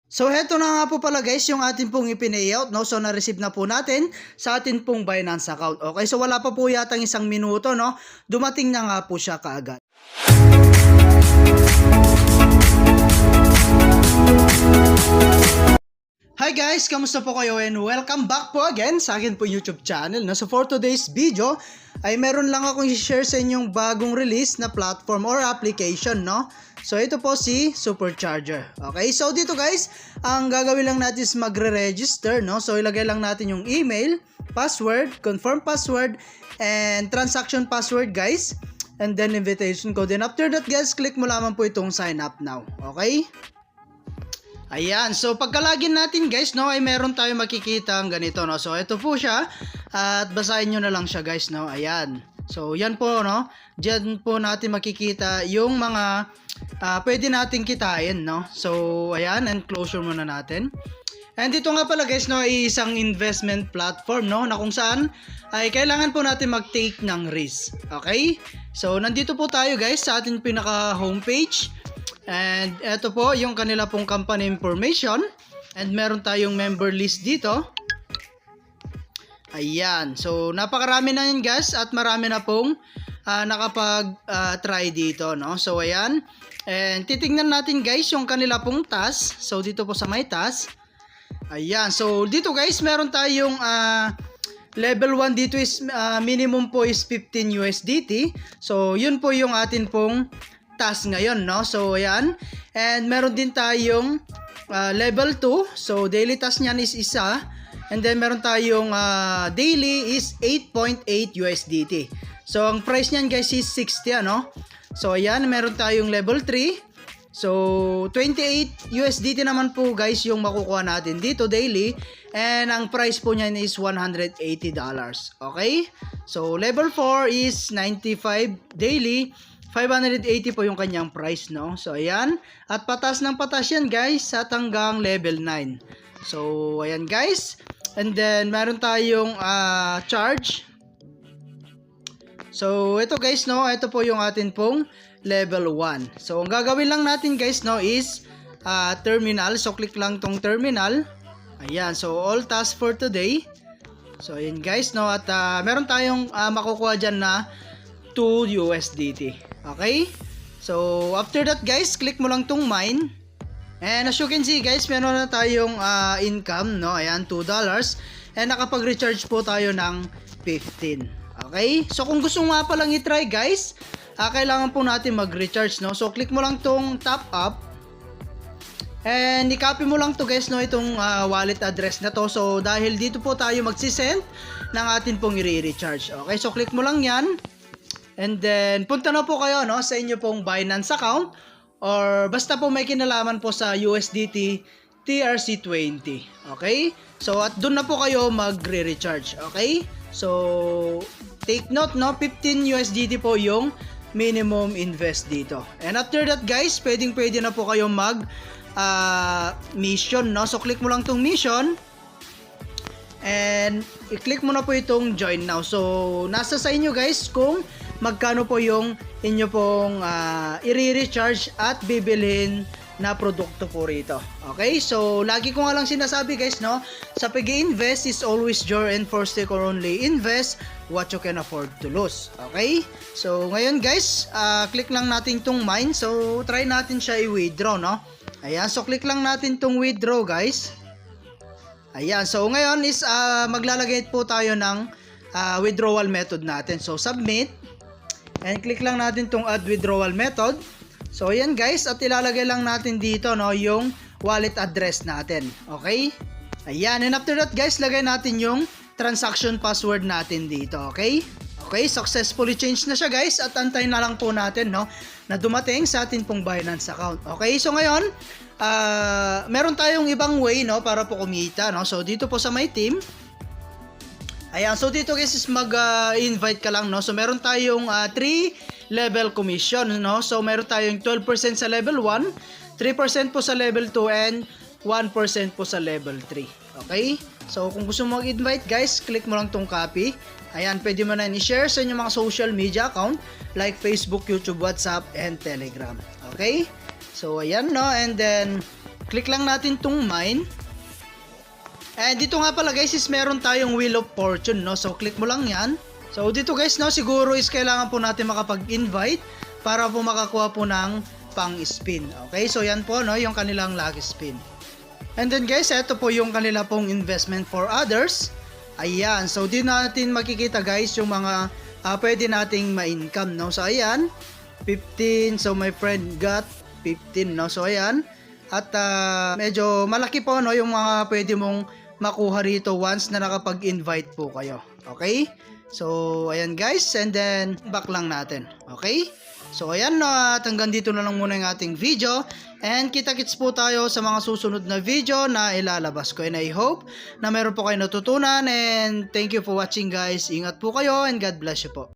So heto na nga po pala guys yung atin pong ipinayout, no? So na-receive na po natin sa atin pong Binance account. Okay, so wala pa po yatang isang minuto, no? Dumating na nga po siya kaagad. Hi guys, kamusta po kayo and welcome back po again sa akin po YouTube channel. No? So for today's video ay meron lang akong i-share sa inyong bagong release na platform or application, no? So ito po si Supercharger. Okay, so dito guys, ang gagawin lang natin is magre-register, no? So ilagay lang natin yung email, password, confirm password, and transaction password guys. And then invitation code. Then after that guys, click mo lamang po itong sign up now. Okay? Ayan, so pagkalagin natin guys, no, ay meron tayong makikita ang ganito, no. So ito po siya at basahin nyo na lang siya guys, no. Ayan. So yan po, no. Diyan po natin makikita yung mga pwede nating kitain, no. So ayan, and closure muna natin. And dito nga pala guys, no, ay isang investment platform, no, na kung saan ay kailangan po natin mag-take ng risk. Okay? So nandito po tayo guys sa ating pinaka homepage. And ito po yung kanila pong company information. And meron tayong member list dito. Ayan. So napakarami na yun guys. At marami na pong nakapag-try dito, no? So ayan. And titingnan natin guys yung kanila pong task. So dito po sa my task. Ayan. So dito guys meron tayong level 1 dito is minimum po is 15 USDT. So yun po yung atin pong task ngayon, no? So ayan. And meron din tayong level 2. So daily task niyan is isa. And then meron tayong daily is 8.8 USDT. So ang price niyan guys is 60, ano? So ayan, meron tayong level 3. So 28 USDT naman po guys yung makukuha natin dito daily. And ang price po niyan is $180. Okay? So level 4 is 95 daily. 580 po yung kanyang price, no? So ayan, at patas ng patas yan guys at hanggang level 9. So ayan guys, and then meron tayong charge. So ito guys, no, ito po yung atin pong level 1. So ang gagawin lang natin guys, no, is terminal. So click lang tong terminal. Ayan, so all tasks for today. So ayan guys, no, at meron tayong makukuha dyan na 2 USDT. Okay? So after that guys, click mo lang tong mine. And as you can see guys, meron na tayong income, no? Ayan, $2. And nakapag-recharge po tayo ng 15. Okay? So kung gusto mo nga palang i-try guys, kailangan po natin mag-recharge, no? So click mo lang tong top up. And i-copy mo lang to guys, no, itong wallet address na to. So dahil dito po tayo magsisend ng atin pong i-recharge. Okay? So click mo lang yan. And then, punta na po kayo, no, sa inyo pong Binance account or basta po may kinalaman po sa USDT TRC20. Okay? So, at doon na po kayo magre-recharge. Okay? So, take note, no, 15 USDT po yung minimum invest dito. And after that, guys, pwede na po kayo mag mission, no? So, click mo lang tong mission. And i-click mo na po itong join now. So, nasa sa inyo guys kung magkano po yung inyo pong i-recharge at bibilhin na produkto po rito. Okay? So, lagi ko nga lang sinasabi guys, no? Sa pag-i-invest is always your and first take or only invest what you can afford to lose. Okay? So, ngayon guys, click lang natin itong mine. So, try natin siya i-withdraw, no? Ayan. So, click lang natin itong withdraw guys. Ayan, so ngayon is maglalagay po tayo ng withdrawal method natin. So submit and click lang natin tong add withdrawal method. So ayan guys, at ilalagay lang natin dito, no, yung wallet address natin. Okay? Ayan, and after that guys, lagay natin yung transaction password natin dito. Okay? Okay, successfully changed na siya guys at antayin na lang po natin, no, na dumating sa atin pong Binance account. Okay, so ngayon meron tayong ibang way, no, para po kumita, no. So dito po sa my team, ayan, so dito guys is mag-invite ka lang, no. So meron tayong 3 level commission, no. So meron tayong 12% sa level 1, 3% po sa level 2 and 1% po sa level 3. Okay? So kung gusto mo mag-invite guys, click mo lang tong copy. Ayan, pwede mo na i-share sa inyong mga social media account like Facebook, YouTube, WhatsApp, and Telegram. Okay? So ayan, no, and then click lang natin tong mine. And dito nga pala guys is meron tayong Wheel of Fortune, no? So click mo lang yan. So dito guys, no, siguro is kailangan po natin makapag-invite para po makakuha po ng pang-spin. Okay, so yan po, no, yung kanilang lucky spin. And then guys, ito po yung kanila pong investment for others. Ayan, so di natin makikita guys yung mga pwede nating ma-income, no? So ayan, 15, so my friend got 15, no? So ayan, at medyo malaki po, no, yung mga pwede mong makuha rito once na nakapag-invite po kayo. Okay? So ayan guys, and then back lang natin. Okay? So ayan, at hanggang dito na lang muna yung ating video, and kita-kits po tayo sa mga susunod na video na ilalabas ko, and I hope na meron po kayo natutunan, and thank you for watching guys. Ingat po kayo and God bless you po.